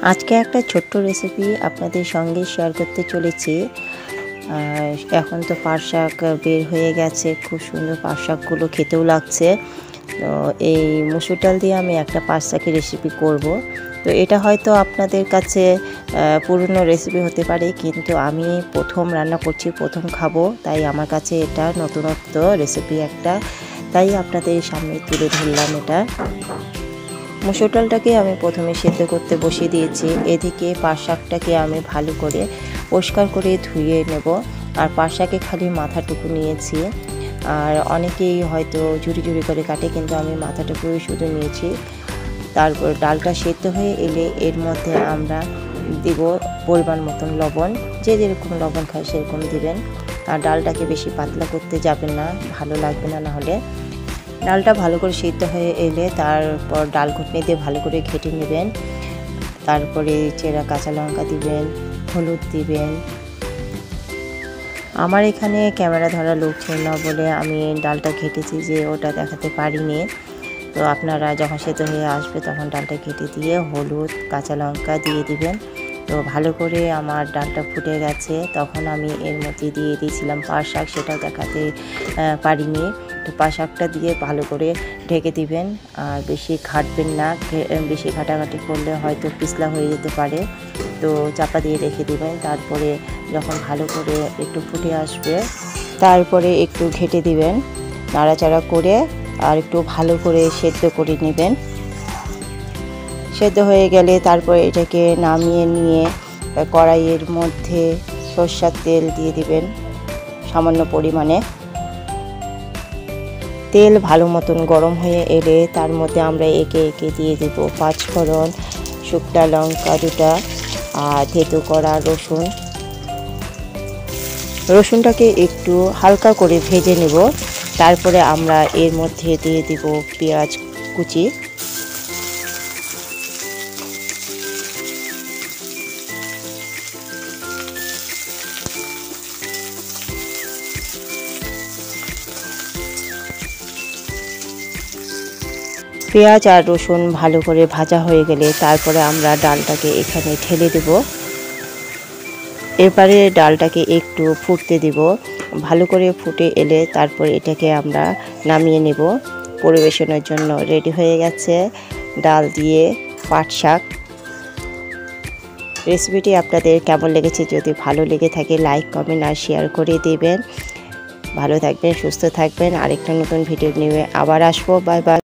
আজকে একটা ছোট্ট রেসিপি আপনাদের সঙ্গে শেয়ার করতে চলেছি। এখন তো পাট শাক বের হয়ে গেছে, খুব সুন্দর পাট শাকগুলো খেতেও লাগছে। তো এই মসুর ডাল দিয়ে আমি একটা পাট শাকের রেসিপি করব। তো এটা হয়তো আপনাদের কাছে পুরনো রেসিপি হতে পারে, কিন্তু আমি প্রথম রান্না করছি, প্রথম খাবো, তাই আমার কাছে এটা নতুনত্ব রেসিপি একটা, তাই আপনাদের সামনে তুলে ধরলাম এটা। মসুর ডালটাকে আমি প্রথমে সেদ্ধ করতে বসিয়ে দিয়েছি। এদিকে পাট শাকটাকে আমি ভালো করে পরিষ্কার করে ধুয়ে নেব। আর পাট শাকে খালি মাথাটুকু নিয়েছি, আর অনেকেই হয়তো ঝুরি ঝুরি করে কাটে, কিন্তু আমি মাথাটুকুই শুধু নিয়েছি। তারপর ডালটা সেদ্ধ হয়ে এলে এর মধ্যে আমরা দিব পরিমাণ মতন লবণ। যে যেরকম লবণ খায় সেরকম দিবেন। আর ডালটাকে বেশি পাতলা করতে যাবেন না, ভালো লাগবে না। নাহলে ডালটা ভালো করে সিদ্ধ হয়ে এলে তারপর ডাল ঘুটনি দিয়ে ভালো করে ঘেটে নেবেন। তারপরে চেরা কাঁচা লঙ্কা দিবেন, হলুদ দিবেন। আমার এখানে ক্যামেরা ধরা লোক ছিল না বলে আমি ডালটা ঘেটেছি, যে ওটা দেখাতে পারিনি। তো আপনারা যখন সেদ্ধ হয়ে আসবে তখন ডালটা ঘেটে দিয়ে হলুদ কাঁচা লঙ্কা দিয়ে দিবেন। তো ভালো করে আমার ডালটা ফুটে গেছে, তখন আমি এর মধ্যে দিয়ে দিয়েছিলাম পাট শাক, সেটা দেখাতে পারিনি। তো পাট শাকটা দিয়ে ভালো করে ঢেকে দিবেন, আর বেশি ঘাটবেন না, বেশি ঘাটাঘাটি করলে হয়তো পিছলা হয়ে যেতে পারে। তো চাপা দিয়ে রেখে দিবেন। তারপরে যখন ভালো করে একটু ফুটে আসবে তারপরে একটু ঘেটে দিবেন, নাড়াচাড়া করে আর একটু ভালো করে সেদ্ধ করে নেবেন। সেদ্ধ হয়ে গেলে তারপর এটাকে নামিয়ে নিয়ে কড়াইয়ের মধ্যে সরষের তেল দিয়ে দিবেন সামান্য পরিমাণে। তেল ভালো মতন গরম হয়ে এলে তার মধ্যে আমরা একে একে দিয়ে দেব পাঁচফোড়ন, শুকনা লঙ্কা দুটা, আর থেতো করা রসুন। রসুনটাকে একটু হালকা করে ভেজে নেব। তারপরে আমরা এর মধ্যে দিয়ে দেব পেঁয়াজ কুচি। পেঁয়াজ আর রসুন ভালো করে ভাজা হয়ে গেলে তারপরে আমরা ডালটাকে এখানে ঢেলে দেব। এবারে ডালটাকে একটু ফুটতে দিব। ভালো করে ফুটে এলে তারপর এটাকে আমরা নামিয়ে নেব। পরিবেশনের জন্য রেডি হয়ে গেছে ডাল দিয়ে পাট শাক। রেসিপিটি আপনাদের কেমন লেগেছে? যদি ভালো লেগে থাকে লাইক, কমেন্ট আর শেয়ার করে দেবেন। ভালো থাকবেন, সুস্থ থাকবেন। আরেকটা নতুন ভিডিও নিয়ে আবার আসবো। Bye bye.